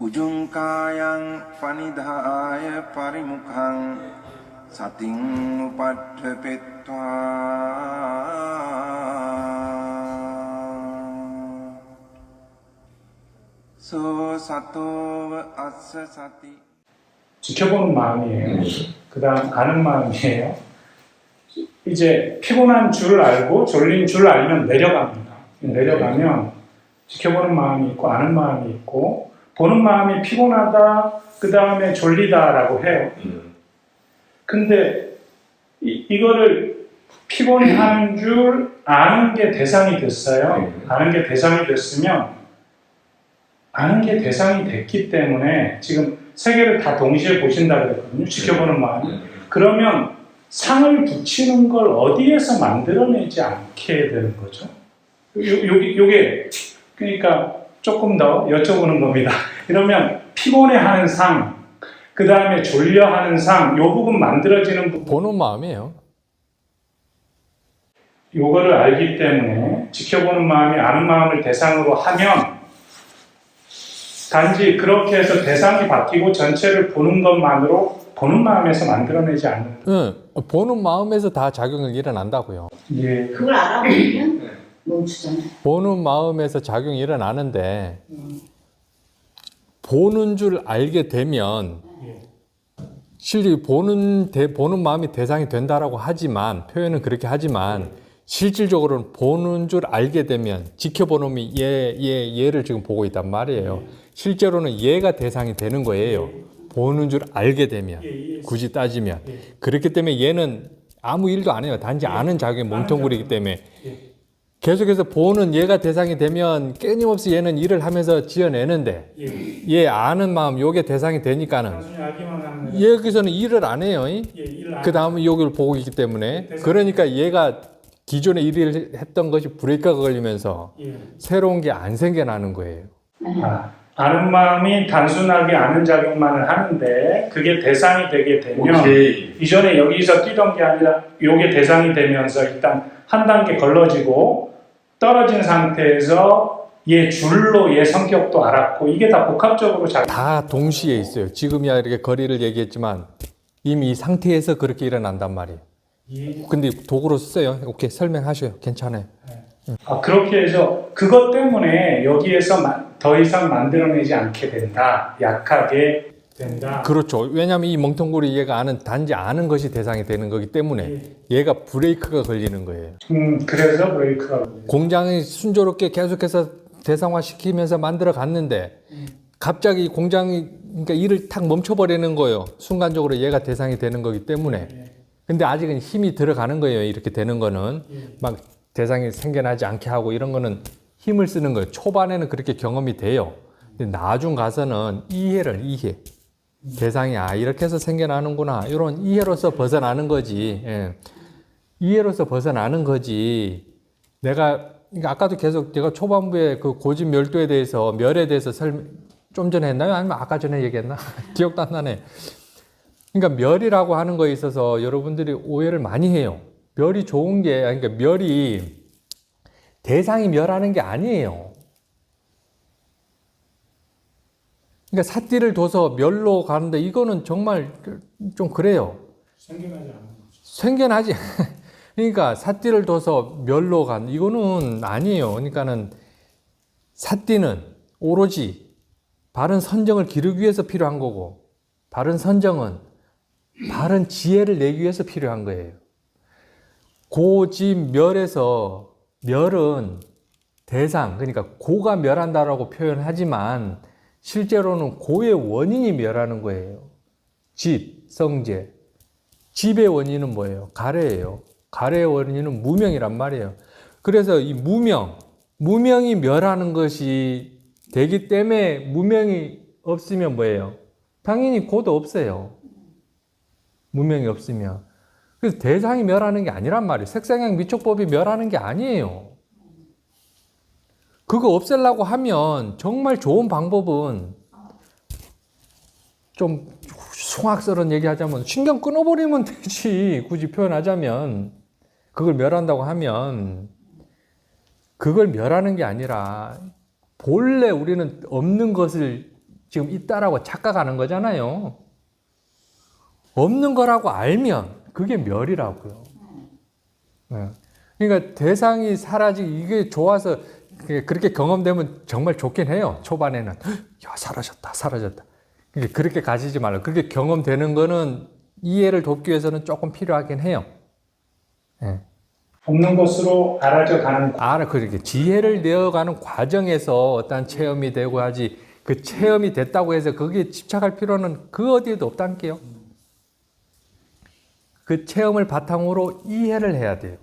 Ujungkayang panidhaya parimukhang sating upadhepetva so satova assa sati. 지켜보는 마음이에요. 그 다음 아는 마음이에요. 이제 피곤한 줄 알고 졸린 줄 알면 내려갑니다. 내려가면 지켜보는 마음이 있고 아는 마음이 있고 보는 마음이 피곤하다, 그 다음에 졸리다라고 해요. 근데 이거를 피곤해하는 줄 아는 게 대상이 됐어요. 아는 게 대상이 됐으면 아는 게 대상이 됐기 때문에 지금 세 개를 다 동시에 보신다고 그랬거든요. 지켜보는 마음이. 그러면 상을 붙이는 걸 어디에서 만들어내지 않게 되는 거죠. 요게 그러니까 조금 더 여쭤보는 겁니다. 이러면 피곤해하는 상, 그 다음에 졸려하는 상, 요 부분 만들어지는 부분 보는 마음이에요. 요거를 알기 때문에 지켜보는 마음이 아는 마음을 대상으로 하면 단지 그렇게 해서 대상이 바뀌고 전체를 보는 것만으로 보는 마음에서 만들어내지 않는. 응, 보는 마음에서 다 작용이 일어난다고요. 예. 그걸 알아보면 멈추잖아요. 보는 마음에서 작용이 일어나는데 보는 줄 알게 되면 실제 보는 마음이 대상이 된다라고 하지만 표현은 그렇게 하지만 실질적으로는 보는 줄 알게 되면 지켜보는 놈이 얘를 지금 보고 있단 말이에요. 실제로는 얘가 대상이 되는 거예요. 보는 줄 알게 되면 굳이 따지면 그렇기 때문에 얘는 아무 일도 안 해요. 단지 아는 작용이 뭉텅구리기 때문에 계속해서 보는 얘가 대상이 되면 끊임없이 얘는 일을 하면서 지어내는데 얘 아는 마음 요게 대상이 되니까는 여기서는 일을 안 해요. 그 다음에 여기를 보고 있기 때문에 그러니까 얘가 기존에 일을 했던 것이 브레이크가 걸리면서 새로운 게 안 생겨나는 거예요. 아는 마음이 단순하게 아는 작용만을 하는데 그게 대상이 되게 되면 이전에 여기서 뛰던 게 아니라 요게 대상이 되면서 일단 한 단계 걸러지고 떨어진 상태에서 얘 줄로 얘 성격도 알았고 이게 다 복합적으로 다 동시에 있어요. 지금이야 이렇게 거리를 얘기했지만 이미 이 상태에서 그렇게 일어난단 말이에요. 근데 도구로 써요. 오케이, 설명하셔요. 괜찮아요. 그렇게 해서 그것 때문에 여기에서 더 이상 만들어내지 않게 된다. 약하게 된다. 그렇죠. 왜냐하면 이 멍텅구리 얘가 단지 아는 것이 대상이 되는 거기 때문에 얘가 브레이크가 걸리는 거예요. 그래서 브레이크가 공장이 순조롭게 계속해서 대상화시키면서 만들어 갔는데 갑자기 공장이 그러니까 일을 탁 멈춰버리는 거예요. 순간적으로 얘가 대상이 되는 거기 때문에. 근데 아직은 힘이 들어가는 거예요. 이렇게 되는 거는 막 대상이 생겨나지 않게 하고 이런 거는 힘을 쓰는 거예요. 초반에는 그렇게 경험이 돼요. 근데 나중 가서는 이해. 대상이 이렇게 해서 생겨나는구나. 이런 이해로서 벗어나는 거지. 이해로서 벗어나는 거지. 그러니까 아까도 계속 제가 초반부에 그 고집 멸도에 대해서 멸에 대해서 좀 전에 했나요? 아니면 아까 전에 얘기했나? 기억도 안 나네. 그러니까 멸이라고 하는 거에 있어서 여러분들이 오해를 많이 해요. 멸이 좋은 게, 그러니까 멸이 대상이 멸하는 게 아니에요. 그러니까 삿띠를 둬서 멸로 가는데 이거는 정말 좀 그래요. 생겨나지. 그러니까 삿띠를 둬서 멸로 간 이거는 아니에요. 그러니까는 삿띠는 오로지 바른 선정을 기르기 위해서 필요한 거고 바른 선정은 바른 지혜를 내기 위해서 필요한 거예요. 고집 멸에서 멸은 대상, 그러니까 고가 멸한다라고 표현하지만 실제로는 고의 원인이 멸하는 거예요. 집, 성재. 집의 원인은 뭐예요? 가래예요. 가래의 원인은 무명이란 말이에요. 그래서 이 무명이 멸하는 것이 되기 때문에 무명이 없으면 뭐예요? 당연히 고도 없어요. 무명이 없으면. 그래서 대상이 멸하는 게 아니란 말이에요. 색상향 미촉법이 멸하는 게 아니에요. 그거 없애려고 하면 정말 좋은 방법은 좀 숭악스러운 얘기하자면 신경 끊어버리면 되지. 굳이 표현하자면. 그걸 멸한다고 하면 그걸 멸하는 게 아니라 본래 우리는 없는 것을 지금 있다라고 착각하는 거잖아요. 없는 거라고 알면 그게 멸이라고요. 네. 그러니까 대상이 사라지기 이게 좋아서 그렇게 경험되면 정말 좋긴 해요. 초반에는 야 사라졌다. 그렇게 가지지 말라. 그렇게 경험되는 거는 이해를 돕기 위해서는 조금 필요하긴 해요. 네. 없는 것으로 알아져 가는 그렇게 지혜를 내어가는 과정에서 어떤 체험이 되고 하지 그 체험이 됐다고 해서 거기에 집착할 필요는 그 어디에도 없다는 게요. 그 체험을 바탕으로 이해를 해야 돼요.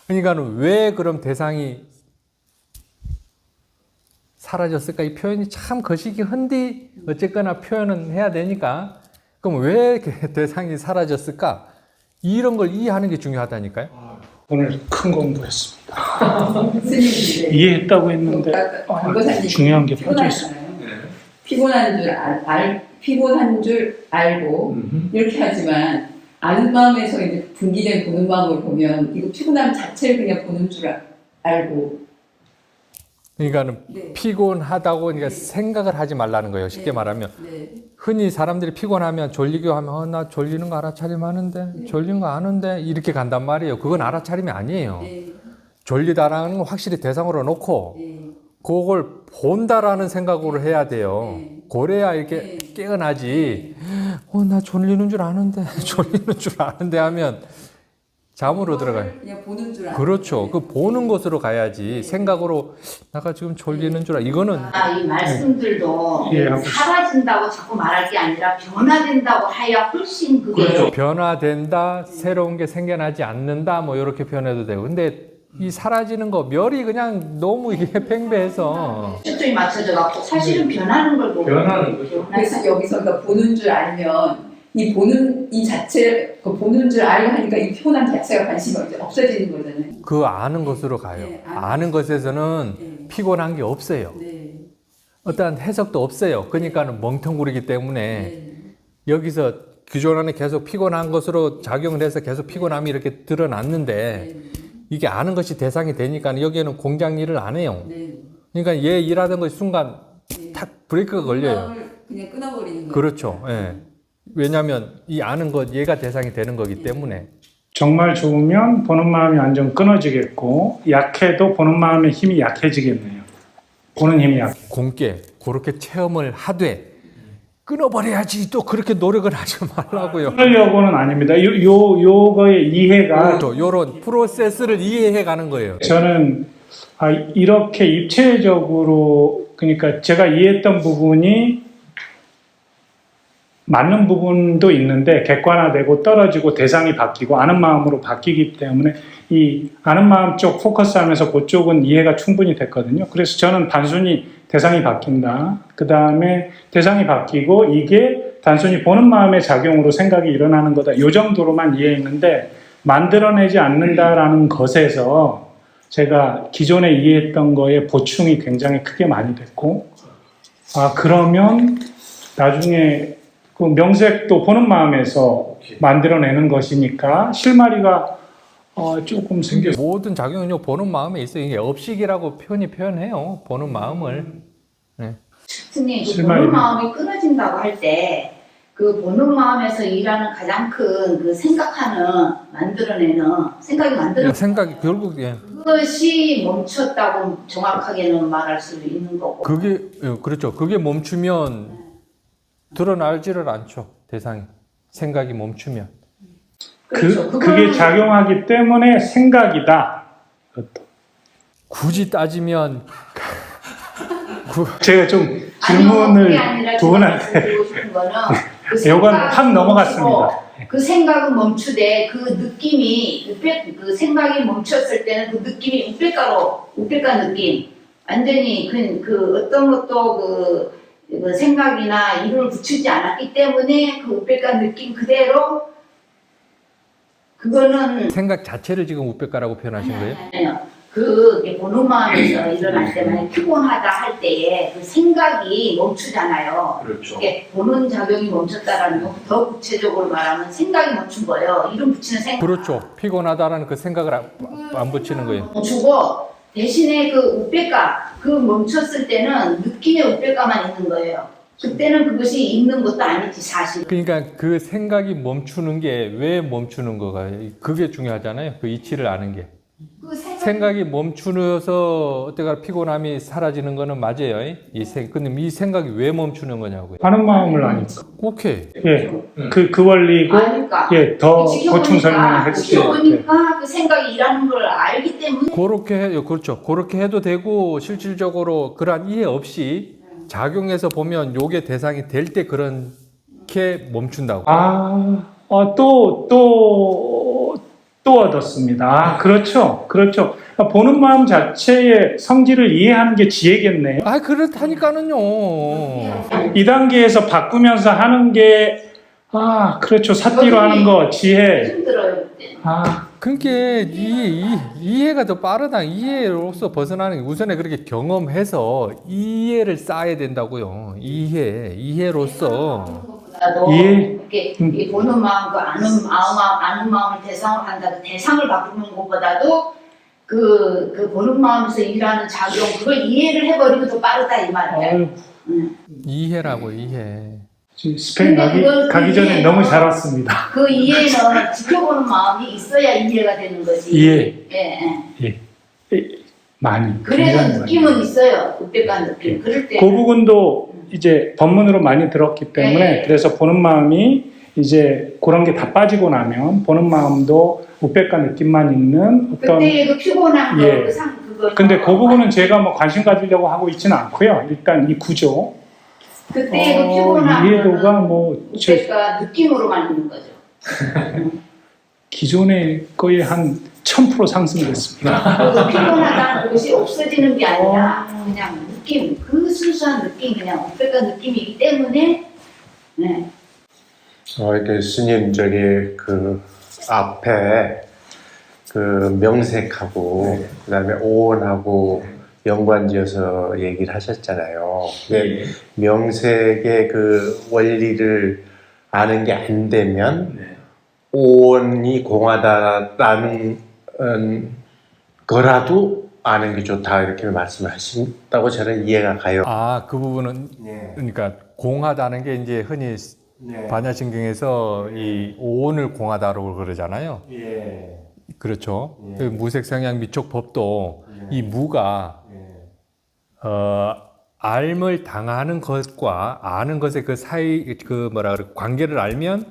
그러니까 왜 그럼 대상이 사라졌을까? 이 표현이 참 거시기 한데 어쨌거나 표현은 해야 되니까 그럼 왜 대상이 사라졌을까? 이런 걸 이해하는 게 중요하다니까요. 오늘 큰 공부했습니다. 스님인데 이해했다고 했는데 권고사님 중요한 게 빠져 있어요. 피곤한 줄 알고 이렇게 하지만 아는 마음에서 이제 분기된 보는 마음을 보면 이거 피곤함 자체를 그냥 보는 줄 알고 그러니까는 네. 피곤하다고 그러니까 생각을 하지 말라는 거예요. 쉽게 말하면 네. 흔히 사람들이 피곤하면 졸리기도 하면 나 졸리는 거 알아차림 하는데 졸린 거 아는데 이렇게 간단 말이에요. 그건 알아차림이 아니에요. 네. 졸리다라는 건 확실히 대상으로 놓고 네. 그걸 본다라는 생각으로 해야 돼요. 네. 그래야 이렇게 깨어나지. 나 졸리는 줄 아는데 졸리는 줄 아는데 하면 잠으로 들어가요. 그냥 보는 줄 알고. 그렇죠. 그 보는 것으로 가야지. 생각으로 내가 지금 졸리는 줄 이거는 이 말씀들도 예, 하고 사라진다고 자꾸 말할 게 아니라 변화된다고 해야 훨씬 그게 변화된다, 새로운 게 생겨나지 않는다, 뭐 이렇게 표현해도 되고. 근데 이 사라지는 거 멸이 그냥 너무 이게 팽배해서 초점이 맞춰져 갖고 사실은 변하는 걸 보고 변하는 거죠. 그래서 여기서 그러니까 보는 줄 알면 이 보는 이 자체 그 보는 줄 알고 하니까 이 피곤함 자체가 관심이 이제 없어지는 거잖아요. 그 아는 것으로 가요. 네, 아는 것에서는 네. 피곤한 게 없어요. 네. 어떠한 해석도 없어요. 그러니까는 멍텅구리기 때문에 네. 여기서 규정 안에 계속 피곤한 것으로 작용을 해서 계속 피곤함이 이렇게 드러났는데 네. 이게 아는 것이 대상이 되니까 여기에는 공장 일을 안 해요. 네. 그러니까 얘 일하던 것이 순간 탁 브레이크가 걸려요. 마음을 그냥 끊어버리는 거예요. 그렇죠. 예. 왜냐하면 이 아는 것 얘가 대상이 되는 거기 때문에 정말 좋으면 보는 마음이 완전 끊어지겠고 약해도 보는 마음의 힘이 약해지겠네요. 보는 힘이 약해. 공께 그렇게 체험을 하되 끊어버려야지 또 그렇게 노력을 하지 말라고요. 끊으려고는 아닙니다. 요거의 이해가 또 이런 프로세스를 이해해 가는 거예요. 저는 이렇게 입체적으로 그러니까 제가 이해했던 부분이 맞는 부분도 있는데 객관화되고 떨어지고 대상이 바뀌고 아는 마음으로 바뀌기 때문에 이 아는 마음 쪽 포커스하면서 그쪽은 이해가 충분히 됐거든요. 그래서 저는 단순히 대상이 바뀐다. 그 다음에 대상이 바뀌고 이게 단순히 보는 마음의 작용으로 생각이 일어나는 거다. 이 정도로만 이해했는데 만들어내지 않는다라는 것에서 제가 기존에 이해했던 거에 보충이 굉장히 크게 많이 됐고 그러면 나중에 그 명색도 보는 마음에서 만들어내는 것이니까 실마리가 조금 생겨. 모든 작용은요 보는 마음에 있어요. 이게 업식이라고 표현해요. 보는 마음을. 네. 스님 그 보는 마음이 끊어진다고 할 때 그 보는 마음에서 일하는 가장 큰 그 생각하는 만들어내는 생각이 만들어내는 생각이 결국 그것이 멈췄다고 정확하게는 말할 수 있는 거고 그게 그렇죠. 그게 멈추면 드러나지를 않죠. 대상이 생각이 멈추면. 그렇죠. 그게 작용하기 때문에 생각이다. 굳이 따지면 제가 좀 질문을 두 분한테 드리고 싶은 거는 이건 확 넘어갔습니다. 그 생각은 멈추되 그 느낌이 그 생각이 멈췄을 때는 그 느낌이 우백가 느낌 완전히 그 어떤 것도 그 생각이나 이름을 붙이지 않았기 때문에 그 우백가 느낌 그대로 그거는 생각 자체를 지금 우백가라고 표현하신 거예요? 아니요. 그 보는 마음에서 일어날 때 만약 피곤하다 할 때에 그 생각이 멈추잖아요. 그렇죠. 이게 보는 작용이 멈췄다라는 거 더 구체적으로 말하면 생각이 멈춘 거예요. 이름 붙이는 생각. 그렇죠. 피곤하다라는 그 생각을 안 붙이는 거예요. 멈추고 대신에 그 우백가 그 멈췄을 때는 느낌의 우백가만 있는 거예요. 그때는 그것이 있는 것도 아니지 사실. 그러니까 그 생각이 멈추는 게 왜 멈추는 거가 그게 중요하잖아요. 그 이치를 아는 게. 그 생각이 멈추어서 어때가 피곤함이 사라지는 거는 맞아요. 근데 이 생각이 왜 멈추는 거냐고요. 하는 마음을 아니까. 오케이. 예, 그 원리고, 아니까. 예, 더 보충 설명을 했을 때. 지켜보니까 그 생각이 일하는 걸 알기 때문에. 그렇게 해요. 그렇죠. 그렇게 해도 되고 실질적으로 그러한 이해 없이 작용해서 보면 요게 대상이 될 때 그렇게 멈춘다고. 또 얻었습니다. 그렇죠. 그렇죠. 보는 마음 자체의 성질을 이해하는 게 지혜겠네요. 그렇다니까는요. 이 단계에서 바꾸면서 하는 게, 그렇죠. 삿디로 하는 거, 지혜. 힘들어요 그때. 그러니까 이해가 더 빠르다. 이해로서 벗어나는 게 우선에 그렇게 경험해서 이해를 쌓아야 된다고요. 이해로서. 나도 예. 이렇게 이 보는 마음, 그 아는 마음을 대상으로 한다. 그 대상을 바꾸는 것보다도 그 보는 마음에서 일하는 작용, 그걸 이해를 해버리면 더 빠르다 이 말이야. 이해라고 이해. 스페인 가기 전에 너무 잘 왔습니다. 그 이해는 지켜보는 마음이 있어야 이해가 되는 거지. 예. 많이. 그래도 굉장히 느낌은 많이. 있어요. 그때가 느낌. 그럴 때. 그 부분도 이제 법문으로 많이 들었기 때문에 그래서 보는 마음이 이제 그런 게 다 빠지고 나면 보는 마음도 우백과 느낌만 있는 어떤. 그때 그 피곤한 거, 예. 그거. 근데 그 부분은 제가 뭐 관심 가지려고 하고 있지는 않고요. 일단 이 구조. 그때 그 피곤한 이해도가 뭐 우백과 느낌으로만 있는 거죠. 기존의 거에 한 1000% 상승됐습니다. 그리고 피곤하다는 것이 없어지는 게 아니라 그냥 느낌, 그 순수한 느낌, 그냥 우백과 느낌이기 때문에. 네. 이렇게 스님 그 앞에 그 명색하고 그다음에 오온하고 연관지어서 얘기를 하셨잖아요. 근데 명색의 그 원리를 아는 게 안 되면 오온이 공하다라는 거라도 아는 게 좋다 이렇게 말씀을 하신다고 저는 이해가 가요. 그 부분은 그러니까 공하다는 게 이제 흔히 반야신경에서 이 오온을 공하다라고 그러잖아요. 그렇죠. 그 무색상향 미촉법도 이 무가 알을 당하는 것과 아는 것의 그 사이 관계를 알면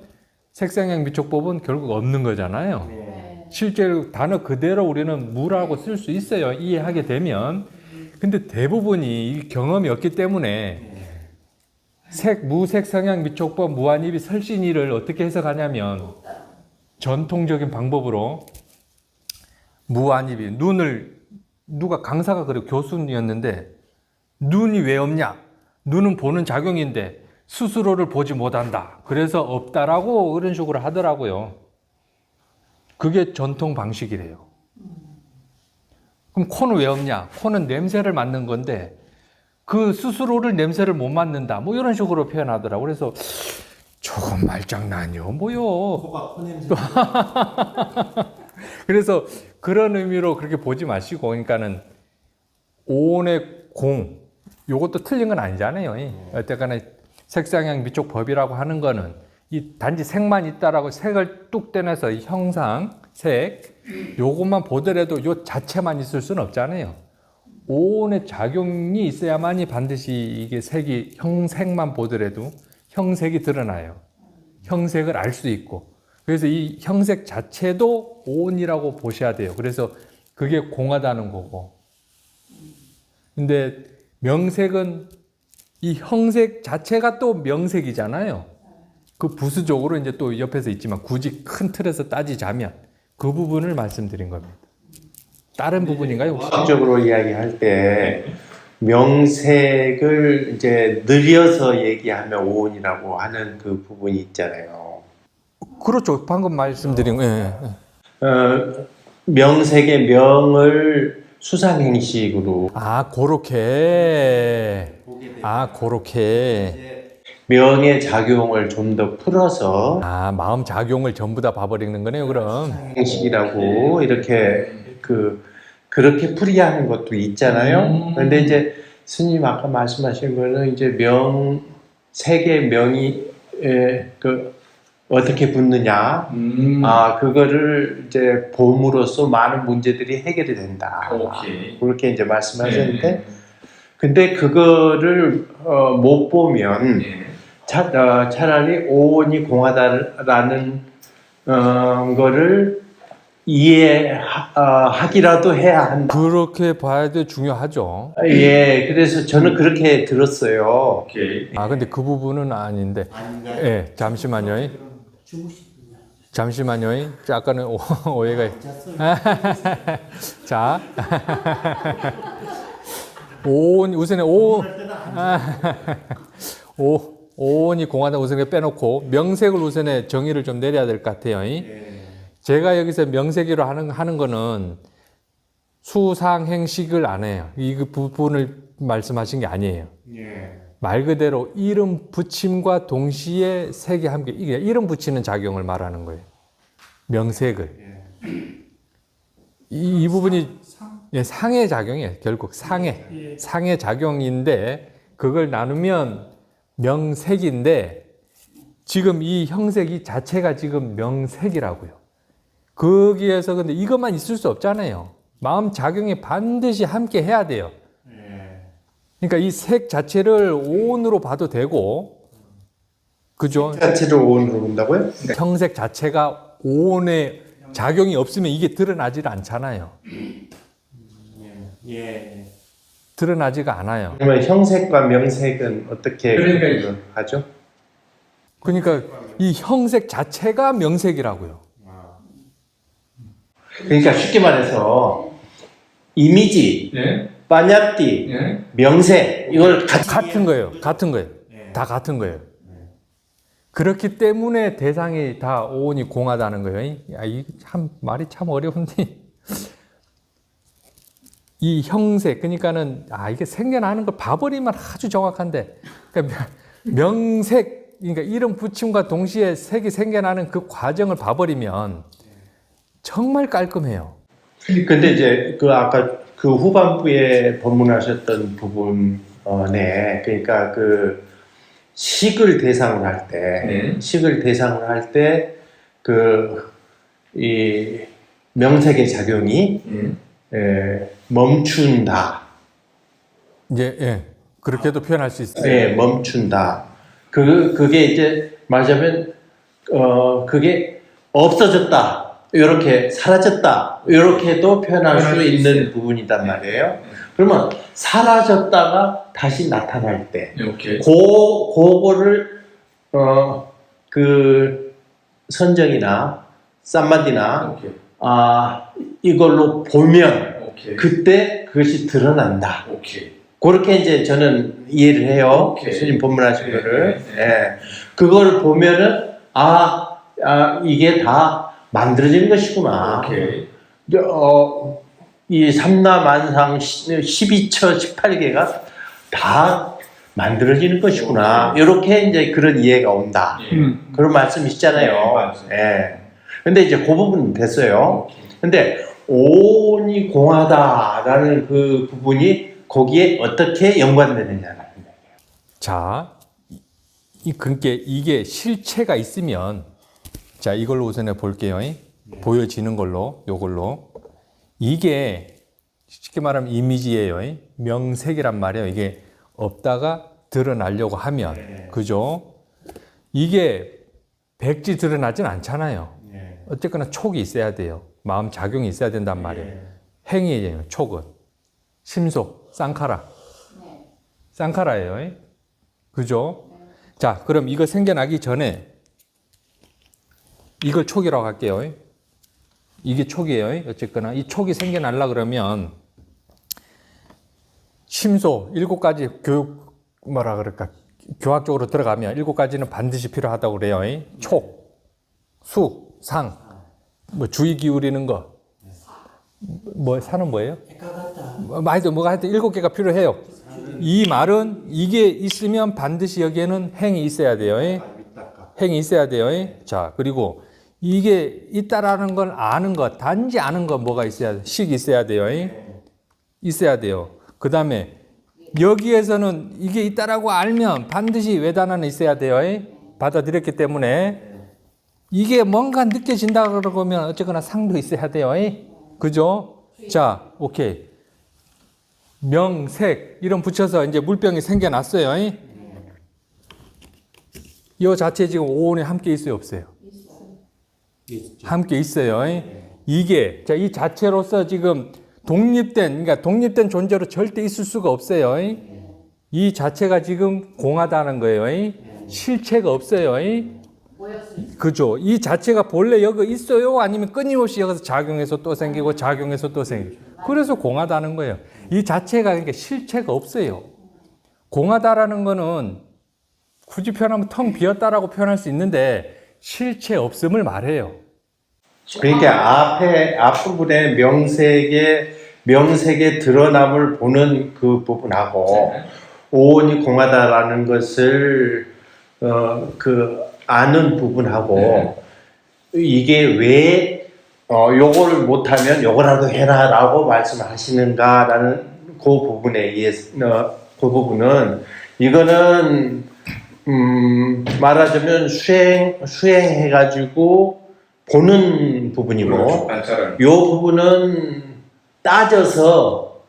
색상향 미촉법은 결국 없는 거잖아요. 실제로 단어 그대로 우리는 무라고 쓸 수 있어요. 이해하게 되면. 근데 대부분이 이 경험이 없기 때문에 무색상향 미촉법 무한입이 설신이를 어떻게 해석하냐면 전통적인 방법으로 무한입이 눈을 누가 강사가 그래 교수님이었는데 눈이 왜 없냐? 눈은 보는 작용인데 스스로를 보지 못한다. 그래서 없다라고 그런 식으로 하더라고요. 그게 전통 방식이래요. 그럼 코는 왜 없냐? 코는 냄새를 맡는 건데 그 스스로를 냄새를 못 맡는다. 뭐 이런 식으로 표현하더라고. 그래서 조금 말장난이요. 뭐요? 코가 코 냄새. 그래서 그런 의미로 그렇게 보지 마시고, 그러니까는 오온의 공, 요것도 틀린 건 아니잖아요. 어쨌거나 색상향 미촉 법이라고 하는 거는 이 단지 색만 있다라고 색을 뚝 떼내서 이 형상, 색, 요것만 보더라도 요 자체만 있을 수는 없잖아요. 오온의 작용이 있어야만이 반드시 이게 색이 형색만 보더라도 형색이 드러나요. 형색을 알 수 있고. 그래서 이 형색 자체도 오온이라고 보셔야 돼요. 그래서 그게 공하다는 거고. 근데 명색은 이 형색 자체가 또 명색이잖아요. 그 부수적으로 이제 또 옆에서 있지만 굳이 큰 틀에서 따지자면 그 부분을 말씀드린 겁니다. 다른 부분인가요? 혹시? 과학적으로 이야기할 때 명색을 이제 늘려서 얘기하면 오온이라고 하는 그 부분이 있잖아요. 그렇죠. 방금 말씀드린 거. 명색의 명을 수상행식으로 그렇게 명의 작용을 좀 더 풀어서 마음 작용을 전부 다 봐버리는 거네요. 그럼 행식이라고 이렇게 그렇게 풀이하는 것도 있잖아요. 그런데 이제 스님 아까 말씀하신 거는 이제 색의 명이 어떻게 붙느냐, 그거를 이제 봄으로써 많은 문제들이 해결이 된다. 오케이. 그렇게 이제 말씀하셨는데, 근데 그거를 못 보면 차라리 오온이 공하다라는 거를 이해하기라도 해야 한다. 그렇게 봐야 돼 중요하죠. 예, 그래서 저는 그렇게 들었어요. 오케이. 아 근데 그 부분은 아닌데. 예, 잠시만요. 잠시만요. 약간은 오해가. 자, 오온 우선에 오온이 공하다 우선에 빼놓고 명색을 우선에 정의를 좀 내려야 될 것 같아요. 제가 여기서 명색으로 하는 거는 수상행식을 안 해요. 이 부분을 말씀하신 게 아니에요. 말 그대로 이름 붙임과 동시에 색이 함께 이게 이름 붙이는 작용을 말하는 거예요. 명색을. 이 부분이 상의 작용이에요. 결국 상의 작용인데 그걸 나누면 명색인데 지금 이 형색이 자체가 지금 명색이라고요. 거기에서 근데 이것만 있을 수 없잖아요. 마음 작용이 반드시 함께 해야 돼요. 그러니까 이 색 자체를 오온으로 봐도 되고, 그죠? 자체를 오온으로 본다고요? 형색 자체가 오온의 작용이 없으면 이게 드러나질 않잖아요. 드러나지가 않아요. 그러면 형색과 명색은 어떻게 하죠? 그러니까 이 형색 자체가 명색이라고요. 그러니까 쉽게 말해서 이미지, 빠냐띠, 명색 이걸 같은 거예요. 같은 거예요. 다 같은 거예요. 그렇기 때문에 대상이 다 오온이 공하다는 거예요. 야, 이 참 말이 참 어려운데 이 형색 그러니까는 이게 생겨나는 걸 봐버리면 아주 정확한데 그러니까 명색 그러니까 이름 붙임과 동시에 색이 생겨나는 그 과정을 봐버리면 정말 깔끔해요. 근데 이제 그 아까 그 후반부에 법문하셨던 부분에 그러니까 그 식을 대상으로 할 때, 그 이 명색의 작용이 멈춘다. 그렇게도 표현할 수 있어요. 네, 멈춘다. 그게 이제 말하자면 그게 없어졌다. 이렇게 사라졌다. 이렇게도 표현할 수 있는 부분이단 말이에요. 그러면 사라졌다가 다시 나타날 때, 그거를 그 선정이나 쌈마디나 이걸로 보면 그때 그것이 드러난다. 그렇게 이제 저는 이해를 해요. 스님 법문하신 거를. 그걸 보면은 이게 다 만들어지는 것이구나. 이 삼라만상 12처 18개가 다 만들어지는 것이구나. 이렇게 이제 그런 이해가 온다. 그런 말씀이시잖아요. 근데 이제 그 부분은 됐어요. 근데 오온이 공하다라는 그 부분이 거기에 어떻게 연관되느냐는 얘기예요. 자, 그러니까 이게 실체가 있으면 자, 이걸로 우선해 볼게요. 보여지는 걸로, 요걸로. 이게 쉽게 말하면 이미지예요. 명색이란 말이에요. 이게 없다가 드러나려고 하면. 그죠? 이게 백지 드러나진 않잖아요. 어쨌거나 촉이 있어야 돼요. 마음 작용이 있어야 된단 말이에요. 행위예요, 촉은. 심속, 쌍카라. 쌍카라예요. 그죠? 자, 그럼 이거 생겨나기 전에 이걸 촉이라고 할게요. 이게 촉이에요. 어쨌거나 이 촉이 생겨나려 그러면 심소 7가지 교학적으로 들어가면 7가지는 반드시 필요하다고 그래요. 촉, 수, 상, 주의 기울이는 거. 사는 뭐예요? 하여튼 하여튼 7개가 필요해요. 이 말은 이게 있으면 반드시 여기에는 행이 있어야 돼요. 행이 있어야 돼요. 자, 그리고 이게 있다라는 걸 아는 것, 단지 아는 것 뭐가 있어야 돼? 식이 있어야 돼요. 있어야 돼요. 그 다음에 여기에서는 이게 있다라고 알면 반드시 외단화는 있어야 돼요. 받아들였기 때문에 이게 뭔가 느껴진다 그러면 어쨌거나 상도 있어야 돼요. 그죠? 자, 오케이. 명색 이런 붙여서 이제 물병이 생겨났어요. 이 자체 지금 오온에 함께 있어요, 없어요? 함께 있어요. 이게 자, 이 자체로서 지금 그러니까 독립된 존재로 절대 있을 수가 없어요. 이 자체가 지금 공하다는 거예요. 실체가 없어요. 그죠? 이 자체가 본래 여기 있어요? 아니면 끊임없이 여기서 작용해서 또 생기고 작용해서 또 생기고. 그래서 공하다는 거예요. 이 자체가 그러니까 실체가 없어요. 공하다라는 거는 굳이 표현하면 텅 비었다라고 표현할 수 있는데 실체 없음을 말해요. 그러니까 앞부분에 명색의 드러남을 보는 그 부분하고 오온이 공하다라는 것을 아는 부분하고 이게 왜 요거를 못하면 요거라도 해라라고 말씀하시는가라는 그 부분에 의해서 그 부분은 이거는 말하자면 수행해가지고 보는 부분이고 요 부분은 따져서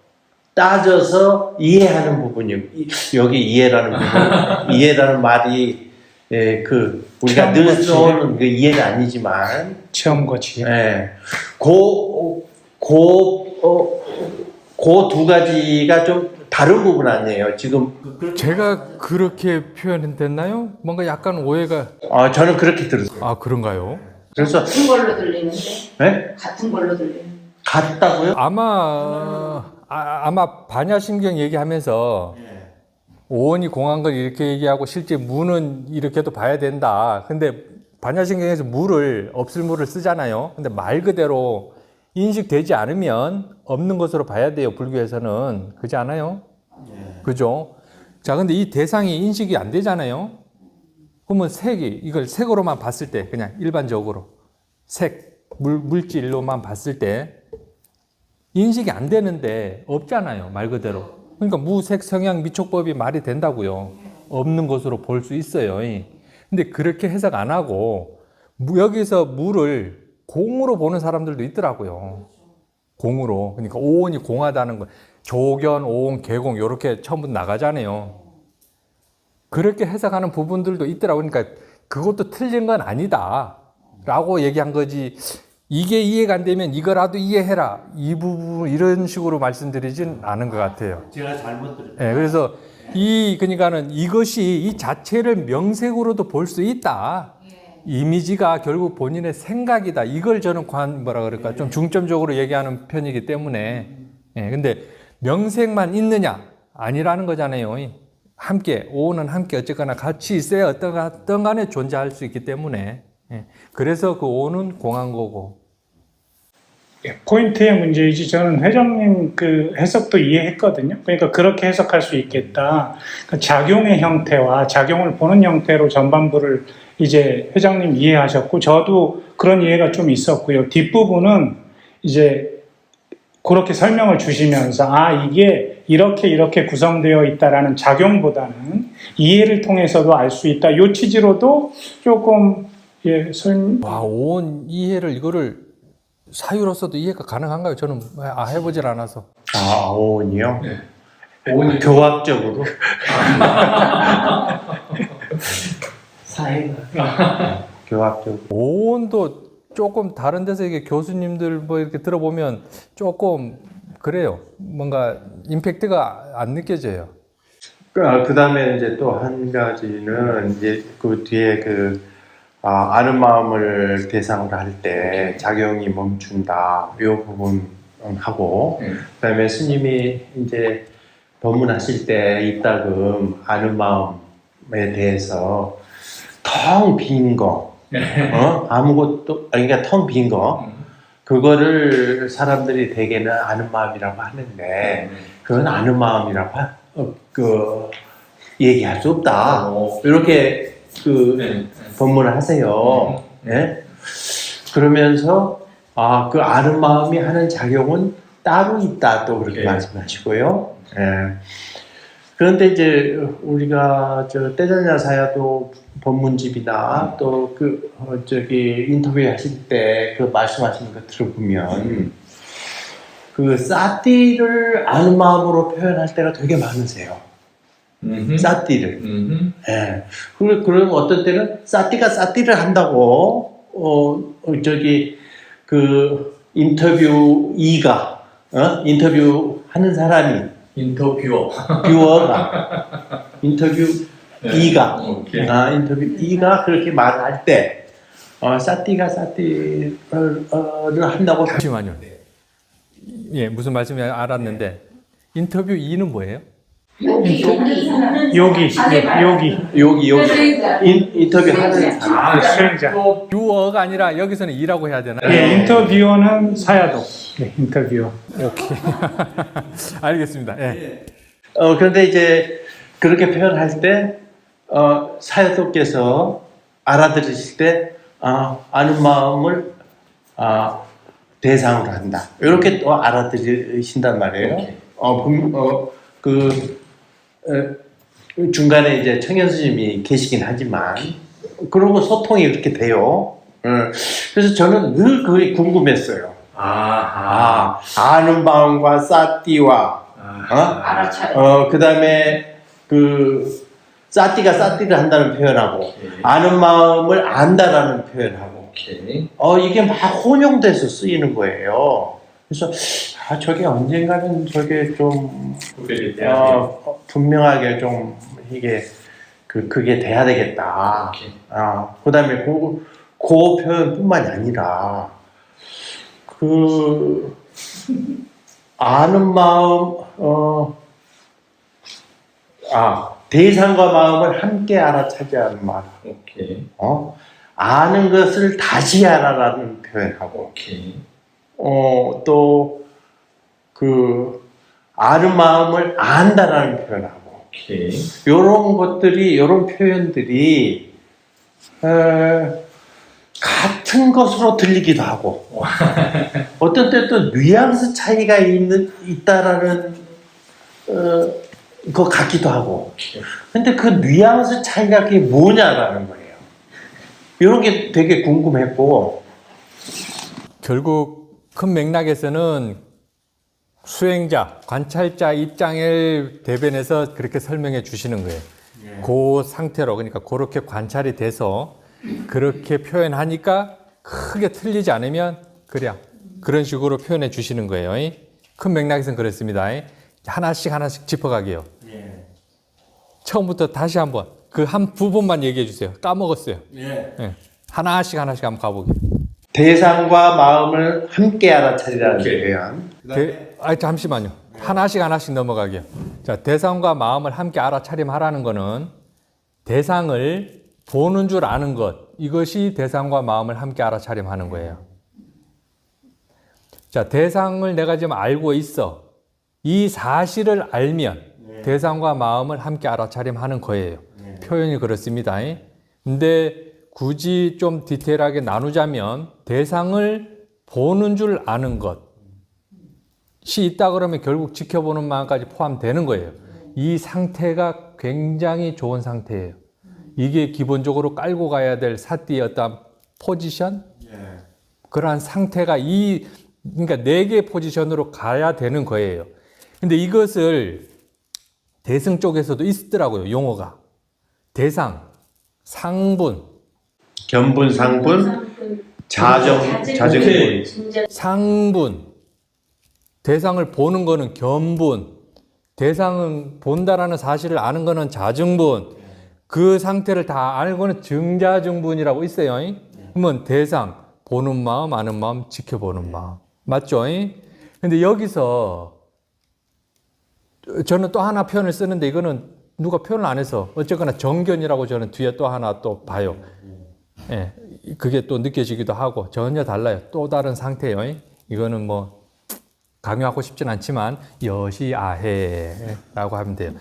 이해하는 부분이고 여기 이해라는 부분 이해라는 말이 우리가 늘 써오는 그 이해는 아니지만 체험과 지혜. 그 두 가지가 좀 다른 부분 아니에요. 지금 제가 그렇게 표현됐나요? 뭔가 약간 오해가. 저는 그렇게 들었어요. 아, 그런가요? 그래서 같은 걸로 들리는데. 네? 같은 걸로 들리는. 같다고요? 아마 반야심경 얘기하면서 오온이 공한 걸 이렇게 얘기하고 실제 무는 이렇게도 봐야 된다. 근데 반야심경에서 없을 무를 쓰잖아요. 근데 말 그대로 인식되지 않으면 없는 것으로 봐야 돼요. 불교에서는. 그렇지 않아요? 그죠? 자, 근데 이 대상이 인식이 안 되잖아요. 그러면 이걸 색으로만 봤을 때, 그냥 일반적으로 물질로만 봤을 때 인식이 안 되는데 없잖아요. 말 그대로. 그러니까 무색 성향 미촉법이 말이 된다고요. 없는 것으로 볼 수 있어요. 근데 그렇게 해석 안 하고 여기서 무를 공으로 보는 사람들도 있더라고요. 공으로. 그러니까 오온이 공하다는 거. 조견, 오온, 개공 이렇게 처음부터 나가잖아요. 그렇게 해석하는 부분들도 있더라고요. 그러니까 그것도 틀린 건 아니다 라고 얘기한 거지. 이게 이해가 안 되면 이거라도 이해해라. 이 부분 이런 식으로 말씀드리진 않은 것 같아요. 제가 잘못 들었어요. 네, 그래서 그러니까는 이것이 이 자체를 명색으로도 볼 수 있다. 이미지가 결국 본인의 생각이다. 이걸 저는 좀 중점적으로 얘기하는 편이기 때문에. 근데 명색만 있느냐? 아니라는 거잖아요. 함께, 오는 함께 어쨌거나 같이 있어야 어떤 간에 존재할 수 있기 때문에. 그래서 그 오는 공한 거고. 포인트의 문제이지 저는 회장님 그 해석도 이해했거든요. 그러니까 그렇게 해석할 수 있겠다. 그러니까 작용의 형태와 작용을 보는 형태로 전반부를 이제 회장님 이해하셨고 저도 그런 이해가 좀 있었고요. 뒷부분은 이제 그렇게 설명을 주시면서 이게 이렇게 구성되어 있다라는 작용보다는 이해를 통해서도 알 수 있다. 요 취지로도 조금 와, 오온 이해를 이거를 사유로서도 이해가 가능한가요? 저는 해보질 않아서. 오온이요? 네. 오온 교학적으로. 교학적으로. 오온도 조금 다른 데서 이게 교수님들 뭐 이렇게 들어보면 조금 그래요. 뭔가 임팩트가 안 느껴져요. 그 다음에 이제 또 한 가지는 이제 그 뒤에 아는 마음을 대상으로 할 때 작용이 멈춘다. 이 부분하고, 그 다음에 스님이 이제 법문하실 때 이따금 아는 마음에 대해서 텅 빈 거, 아무것도, 그러니까 텅 빈 거, 그거를 사람들이 대개는 아는 마음이라고 하는데, 그건 아는 마음이라고 얘기할 수 없다. 이렇게 법문을 하세요. 예? 그러면서 그 아는 마음이 하는 작용은 따로 있다 또 그렇게 말씀하시고요. 예. 그런데 이제 우리가 저 떼자냐 사야도 법문집이나 또 저기 인터뷰 하실 때 그 말씀하시는 거 들어보면 그 사띠를 아는 마음으로 표현할 때가 되게 많으세요. 사띠를. 예. 그럼 어떤 때는 사띠가 사띠를 한다고 저기 그 인터뷰 2가 인터뷰 하는 사람이 뷰어가 인터뷰 2가 인터뷰 2가 그렇게 말할 때 사띠가 사띠를 한다고. 잠시만요. 예, 무슨 말씀인지 알았는데 인터뷰 2는 뭐예요? 여기 여기 인터뷰 하는 사람. 수행자. 뷰어가 아니라 여기서는 2라고 해야 되나? 예, 인터뷰어는 사야도. 네, 인터뷰어. 오케이. 알겠습니다. 예. 그런데 이제 그렇게 표현할 때 사야도께서 알아들으실 때 아는 마음을 대상으로 한다. 이렇게 또 알아들으신단 말이에요. 중간에 이제 청현 스님이 계시긴 하지만 그러고 소통이 이렇게 돼요. 그래서 저는 늘 그게 궁금했어요. 아는 마음과 사띠와 알아차려. 그다음에 그 사띠가 사띠를 한다는 표현하고 아는 마음을 안다라는 표현하고 이게 막 혼용돼서 쓰이는 거예요. 그래서 저게 언젠가는 저게 좀 분명하게 좀 이게 그게 돼야 되겠다. 그다음에 그 표현뿐만이 아니라 그 아는 마음 대상과 마음을 함께 알아차지하는 말. 아는 것을 다시 알아라는 표현하고. 또 아는 마음을 안다라는 표현하고. 요런 것들이, 요런 표현들이 같은 것으로 들리기도 하고 어떤 때 또 뉘앙스 차이가 있다라는 것 같기도 하고. 근데 그 뉘앙스 차이가 그게 뭐냐라는 거예요. 이런 게 되게 궁금했고. 결국 큰 맥락에서는 수행자, 관찰자 입장을 대변해서 그렇게 설명해 주시는 거예요. 그 상태로, 그러니까 그렇게 관찰이 돼서 그렇게 표현하니까 크게 틀리지 않으면 그런 식으로 표현해 주시는 거예요. 큰 맥락에서는 그렇습니다. 하나씩 짚어가게요. 처음부터 다시 한번 그 한 부분만 얘기해 주세요. 까먹었어요. 예. 하나씩 한번 가보게요. 대상과 마음을 함께 알아차리라는 표현. 잠시만요. 하나씩 넘어가게요. 자, 대상과 마음을 함께 알아차림하라는 거는 대상을 보는 줄 아는 것, 이것이 대상과 마음을 함께 알아차림하는 거예요. 자, 대상을 내가 지금 알고 있어. 이 사실을 알면 대상과 마음을 함께 알아차림하는 거예요. 표현이 그렇습니다. 근데 굳이 좀 디테일하게 나누자면 대상을 보는 줄 아는 것이 있다 그러면 결국 지켜보는 마음까지 포함되는 거예요. 이 상태가 굉장히 좋은 상태예요. 이게 기본적으로 깔고 가야 될 사띠의 어떤 포지션? 그러한 상태가 그러니까 4개의 포지션으로 가야 되는 거예요. 근데 이것을 대승 쪽에서도 있더라고요, 용어가. 대상, 상분, 견분, 상분, 자증분. 상분. 대상을 보는 거는 견분. 대상은 본다라는 사실을 아는 거는 자증분. 그 상태를 다 알고는 증자증분이라고 있어요. 그러면 대상, 보는 마음, 아는 마음, 지켜보는 마음. 맞죠? 근데 여기서 저는 또 하나 표현을 쓰는데 이거는 누가 표현을 안 해서 어쨌거나 정견이라고 저는 뒤에 또 하나 또 봐요. 예, 그게 또 느껴지기도 하고 전혀 달라요. 또 다른 상태예요. 이거는 뭐 강요하고 싶진 않지만 여시아해라고 하면 돼요.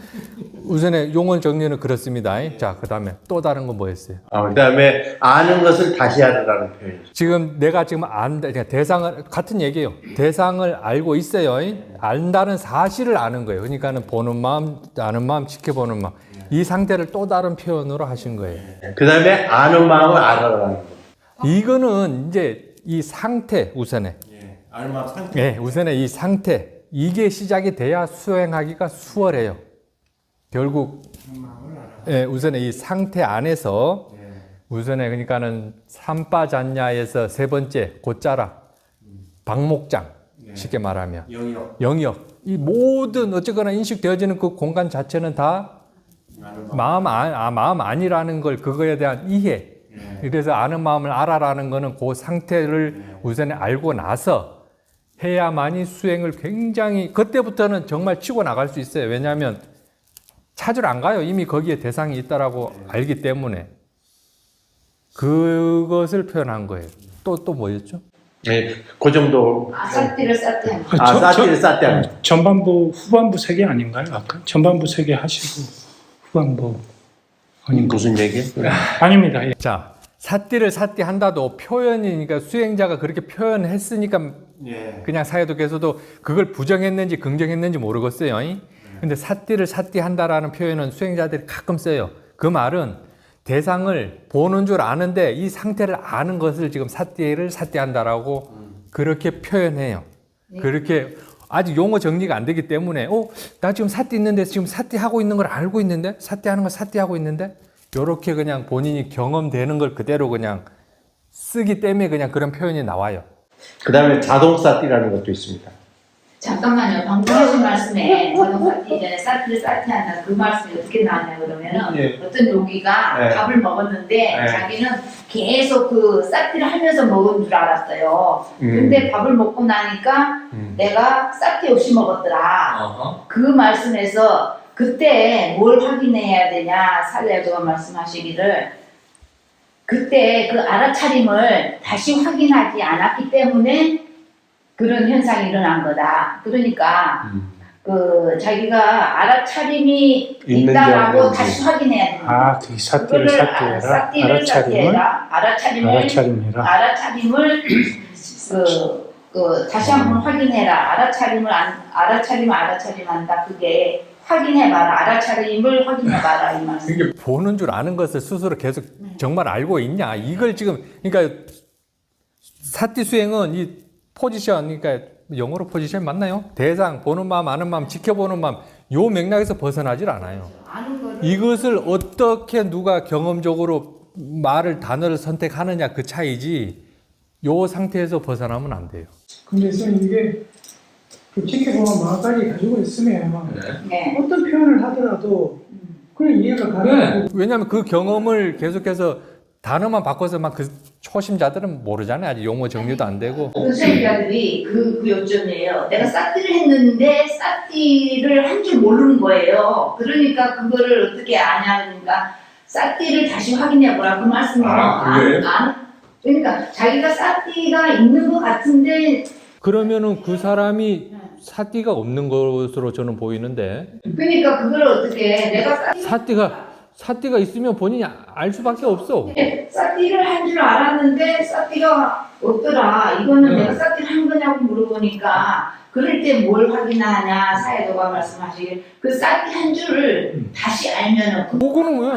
우선에 용어 정리는 그렇습니다. 자, 그다음에 또 다른 건 뭐였어요? 그다음에 아는 것을 다시 하라는 표현이죠. 지금 내가 지금 그러니까 대상을 같은 얘기예요. 대상을 알고 있어요. 안다는 사실을 아는 거예요. 그러니까는 보는 마음, 아는 마음, 지켜보는 마음. 이 상태를 또 다른 표현으로 하신 거예요. 그다음에 아는 마음을 알아라는 거. 이거는 이제 이 상태 우선에. 아는 마음 상태. 네, 우선에 이 상태 이게 시작이 돼야 수행하기가 수월해요. 결국 우선에 이 상태 안에서 우선에 그러니까는 삼바잔야에서 세 번째 곧자라 방목장 쉽게 말하면 영역 이 모든 어쨌거나 인식되어지는 그 공간 자체는 다 마음 아니라는 걸 그거에 대한 이해. 그래서 아는 마음을 알아라는 거는 그 상태를 우선에 알고 나서 해야만이 수행을 굉장히 그때부터는 정말 치고 나갈 수 있어요. 왜냐하면 찾으러 안 가요. 이미 거기에 대상이 있다라고 알기 때문에 그것을 표현한 거예요. 또 뭐였죠? 네, 그 정도. 사띠를 사띠. 사띠를 사띠. 전반부 후반부 세 개 아닌가요? 아까 전반부 세 개 하시고 후반부 아닌가? 무슨 얘기? 아닙니다. 예. 자, 사띠를 사띠 한다도 표현이니까 수행자가 그렇게 표현했으니까 그냥 사회독에서도 그걸 부정했는지 긍정했는지 모르겠어요. 근데 사띠를 사띠 한다라는 표현은 수행자들이 가끔 써요. 그 말은 대상을 보는 줄 아는데 이 상태를 아는 것을 지금 사띠를 사띠 한다라고 그렇게 표현해요. 그렇게 아직 용어 정리가 안 되기 때문에 나 지금 사띠 있는데 지금 사띠 하고 있는 걸 알고 있는데 사띠 하는 걸 사띠 하고 있는데 요렇게 그냥 본인이 경험되는 걸 그대로 그냥 쓰기 때문에 그냥 그런 표현이 나와요. 그다음에 자동 사띠라는 것도 있습니다. 잠깐만요. 방금 하신 말씀에 자동 사띠 이전에 사띠를 사띠 한다 그 말씀이 어떻게 나왔냐 그러면은 어떤 요기가 밥을 먹었는데 자기는 계속 그 사띠를 하면서 먹은 줄 알았어요. 근데 밥을 먹고 나니까 내가 사띠 없이 먹었더라. 그 말씀에서 그때 뭘 확인해야 되냐 사례자가 말씀하시기를 그때 그 알아차림을 다시 확인하지 않았기 때문에 그런 현상이 일어난 거다. 그러니까 그 자기가 알아차림이 있다라고 다시 확인해야 된다. 그 사띠를 사띠해라. 알아차림을 다시 한번 확인해라. 알아차림한다. 그게 확인해봐라. 알아차림을 확인해봐라. 이 말씀. 이게 보는 줄 아는 것을 스스로 계속 정말 알고 있냐. 이걸 지금, 그러니까 사띠 수행은 이 포지션, 그러니까 영어로 포지션 맞나요? 대상, 보는 마음, 아는 마음, 지켜보는 마음, 요 맥락에서 벗어나질 않아요. 이것을 어떻게 누가 경험적으로 단어를 선택하느냐 그 차이지, 요 상태에서 벗어나면 안 돼요. 근데 선생님 이게 그 지켜보는 마음까지 가지고 있으면 어떤 표현을 하더라도 그냥 이해가 가능하고 왜냐하면 그 경험을 계속해서 단어만 바꿔서 막 그 초심자들은 모르잖아요. 아직 용어 정리도 안 되고. 수행자들이 그 요점이에요. 내가 사띠를 했는데 사띠를 한 줄 모르는 거예요. 그러니까 그거를 어떻게 아냐 그러니까 사띠를 다시 확인해보라 그 말씀을 그러니까 자기가 사띠가 있는 것 같은데 그러면은 그 사람이 사띠가 없는 것으로 저는 보이는데. 그러니까 그걸 어떻게 내가 사띠가 있으면 본인이 알 수밖에 없어. 사띠를 한 줄 알았는데 사띠가 없더라. 이거는 내가 사띠를 한 거냐고 물어보니까 그럴 때 뭘 확인하냐 사회도가 말씀하시길 그 사띠 한 줄을 다시 알면은 그거는 왜?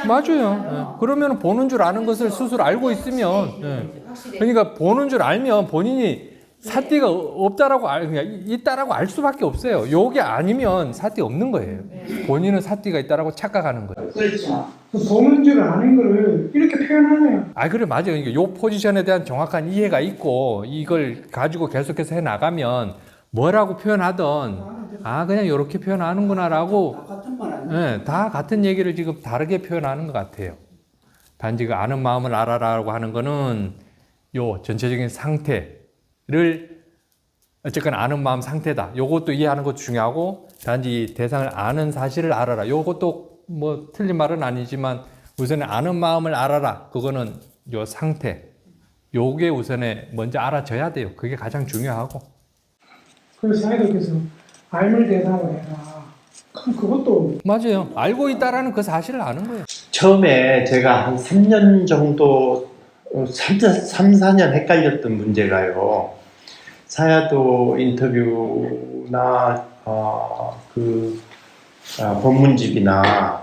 맞아요. 그러면 보는 줄 아는 것을 스스로 알고 있으면 그러니까 보는 줄 알면 본인이 사띠가 없다라고 그냥 있다라고 알 수밖에 없어요. 요게 아니면 사띠 없는 거예요. 본인은 사띠가 있다라고 착각하는 거예요. 그렇죠. 보는 줄 아는 거를 이렇게 표현하네요. 그래 맞아요. 그러니까 요 포지션에 대한 정확한 이해가 있고 이걸 가지고 계속해서 해 나가면 뭐라고 표현하던 그냥 이렇게 표현하는구나라고 다 같은 얘기를 지금 다르게 표현하는 것 같아요. 단지 그 아는 마음을 알아라라고 하는 거는 요 전체적인 상태를 어쨌거나 아는 마음 상태다. 요것도 이해하는 것도 중요하고 단지 대상을 아는 사실을 알아라. 요것도 뭐 틀린 말은 아니지만 우선에 아는 마음을 알아라. 그거는 요 상태. 요게 우선에 먼저 알아져야 돼요. 그게 가장 중요하고. 그래서 사회도께서 알물 대상을 해라. 그럼 그것도 맞아요. 알고 있다라는 그 사실을 아는 거예요. 처음에 제가 한 3년 정도, 3, 4년 헷갈렸던 문제가요. 사야도 인터뷰나, 본문집이나,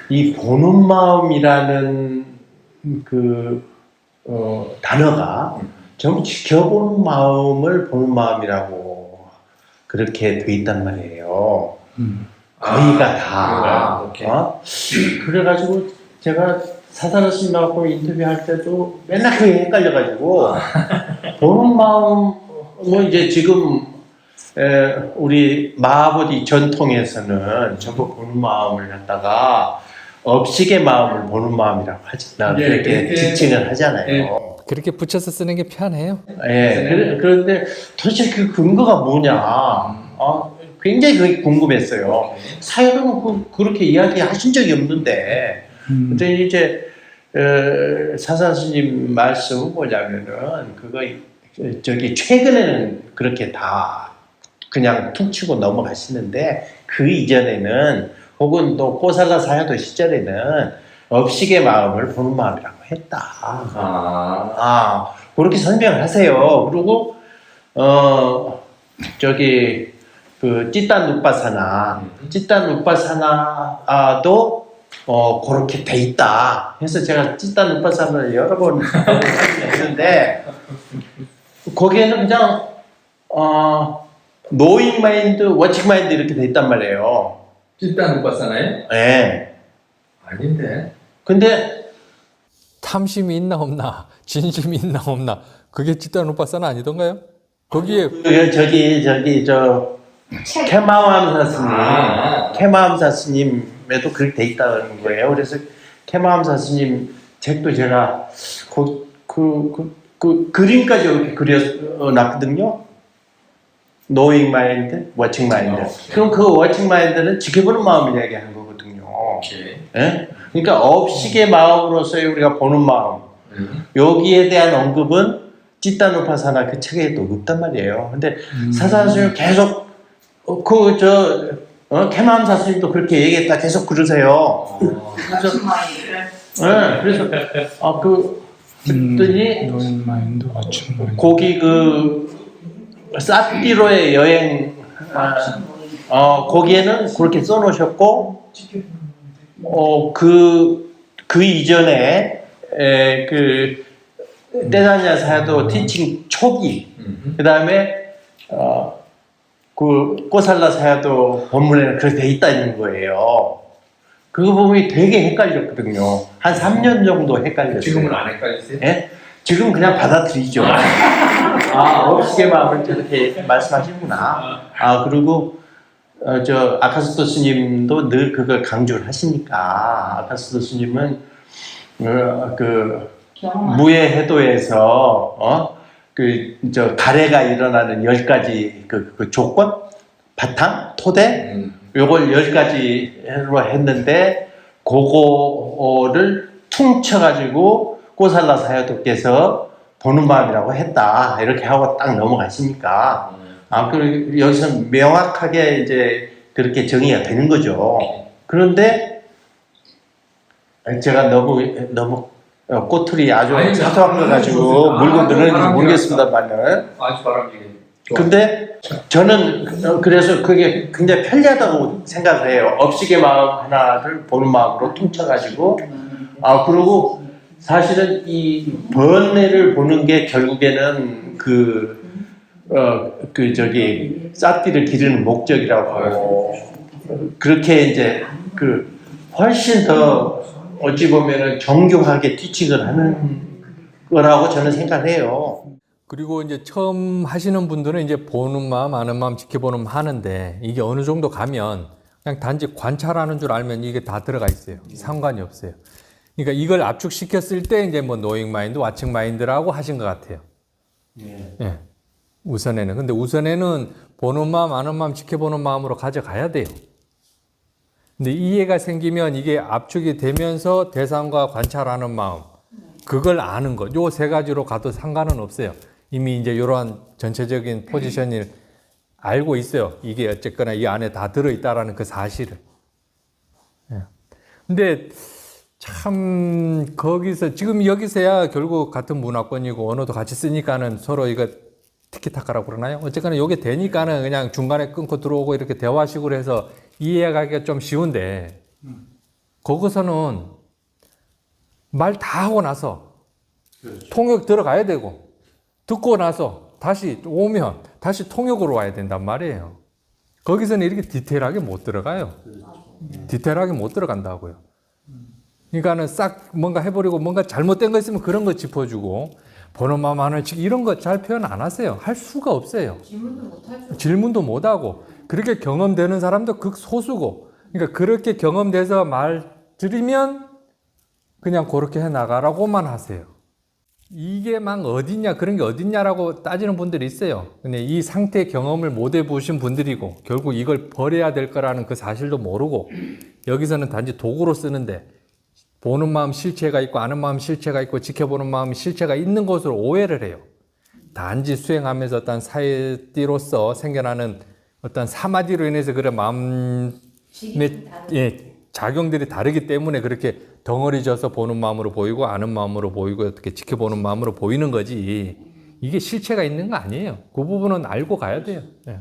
이 보는 마음이라는 단어가 전부 지켜보는 마음을 보는 마음이라고 그렇게 돼 있단 말이에요. 거의가 다. 그래가지고 제가 사사라 스님하고 인터뷰할 때도 맨날 그게 헷갈려가지고 보는 마음은 이제 지금 우리 마하보디 전통에서는 전부 보는 마음을 갖다가 업식의 마음을 보는 마음이라고 그렇게 지칭을 하잖아요. 그렇게 붙여서 쓰는 게 편해요. 그런데 도대체 그 근거가 뭐냐? 굉장히 그게 궁금했어요. 사회는 그렇게 이야기하신 적이 없는데, 근데 이제 사사 스님 말씀은 뭐냐면은 최근에는 그렇게 다 그냥 툭 치고 넘어가시는데 그 이전에는 혹은 또 꼬살라 사야도 시절에는 업식의 마음을 보는 마음이라고 했다. 그렇게 설명을 하세요. 그리고 찌딴 누빠사나도 그렇게 돼 있다. 그래서 제가 찌딴 누빠사나를 여러 번 했는데 거기에는 그냥 knowing mind, watching mind 이렇게 돼 있단 말이에요. 찐따 누봤잖아요? 네. 아닌데. 근데 탐심이 있나 없나, 진심이 있나 없나, 그게 찌따는 오빠사는 아니던가요? 거기에 캐마암사 스님, 캐마암사 스님에도 그렇게 돼 있다는 거예요. 그래서 캐마암사 스님 책도 제가 그 그림까지 이렇게 그려놨거든요. knowing mind, watching mind. 그럼 그 watching mind는 지켜보는 마음을 이야기하는 거거든요. 예? 그러니까 업식의 마음으로서의 우리가 보는 마음. 여기에 대한 언급은 찌따누파사나 그 책에도 없단 말이에요. 근데 사사스님 계속 캐마암 사스님도 그렇게 얘기했다 계속 그러세요. 그래서 그랬더니 거기 사띠로의 여행 거기에는 그렇게 써놓으셨고 그 이전에 떼자냐 사야도 티칭 초기 그 다음에 꼬살라 사야도 본문에는 그렇게 돼 있다는 거예요. 그 부분이 되게 헷갈렸거든요. 한 3년 정도 헷갈렸어요. 지금은 안 헷갈리세요? 예? 지금 그냥 받아들이죠. 업식의 마음을 저렇게 말씀하시는구나. 그리고 아카스토 스님도 늘 그걸 강조를 하시니까 아카스토 스님은 무예 해도에서 가래가 일어나는 10가지 그 조건, 바탕, 토대 요걸 10가지로 했는데 그거를 퉁쳐가지고 꼬살라 사야도께서 보는 마음이라고 했다 이렇게 하고 딱 넘어가시니까 그리고 여기서 명확하게 이제 그렇게 정의가 되는 거죠. 그런데 제가 너무 꼬투리 아주 사소한 거 가지고 물고 늘었는지 모르겠습니다만은 아주 바람직해. 근데 저는 그래서 그게 굉장히 편리하다고 생각을 해요. 업식의 마음 하나를 보는 마음으로 퉁쳐가지고 그리고 사실은 이 번뇌를 보는 게 결국에는 싹띠를 기르는 목적이라고 그렇게 이제 훨씬 더 어찌 보면은 정교하게 티칭을 하는 거라고 저는 생각해요. 그리고 이제 처음 하시는 분들은 이제 보는 마음, 아는 마음, 지켜보는 마음 하는데 이게 어느 정도 가면 그냥 단지 관찰하는 줄 알면 이게 다 들어가 있어요. 상관이 없어요. 그러니까 이걸 압축시켰을 때 이제 knowing mind, watching mind라고 하신 것 같아요. 예. 우선에는. 근데 우선에는 보는 마음, 아는 마음, 지켜보는 마음으로 가져가야 돼요. 근데 이해가 생기면 이게 압축이 되면서 대상과 관찰하는 마음, 그걸 아는 것, 요 세 가지로 가도 상관은 없어요. 이미 이제 이러한 전체적인 포지션이 알고 있어요. 이게 어쨌거나 이 안에 다 들어있다라는 그 사실을. 예. 근데 참 거기서 지금 여기서야 결국 같은 문화권이고 언어도 같이 쓰니까는 서로 이거 티키타카라고 그러나요? 어쨌거나 이게 되니까는 그냥 중간에 끊고 들어오고 이렇게 대화식으로 해서 이해하기가 좀 쉬운데 거기서는 말 다 하고 나서 통역 들어가야 되고 듣고 나서 다시 오면 다시 통역으로 와야 된단 말이에요. 거기서는 이렇게 디테일하게 못 들어가요. 디테일하게 못 들어간다고요. 그러니까는 싹 뭔가 해버리고 뭔가 잘못된 거 있으면 그런 거 짚어주고 번호만 하는 이런 거 잘 표현 안 하세요. 할 수가 없어요. 질문도 못 하고 그렇게 경험되는 사람도 극소수고 그러니까 그렇게 경험돼서 말 들으면 그냥 그렇게 해 나가라고만 하세요. 이게 막 어딨냐 그런 게 어딨냐라고 따지는 분들이 있어요. 근데 이 상태의 경험을 못 해보신 분들이고 결국 이걸 버려야 될 거라는 그 사실도 모르고 여기서는 단지 도구로 쓰는데 보는 마음 실체가 있고 아는 마음 실체가 있고 지켜보는 마음 실체가 있는 것으로 오해를 해요. 단지 수행하면서 어떤 사회띠로서 생겨나는 어떤 사마디로 인해서 그런 마음의 작용들이 다르기 때문에 그렇게 덩어리져서 보는 마음으로 보이고 아는 마음으로 보이고 어떻게 지켜보는 마음으로 보이는 거지 이게 실체가 있는 거 아니에요. 그 부분은 알고 가야 돼요. 네.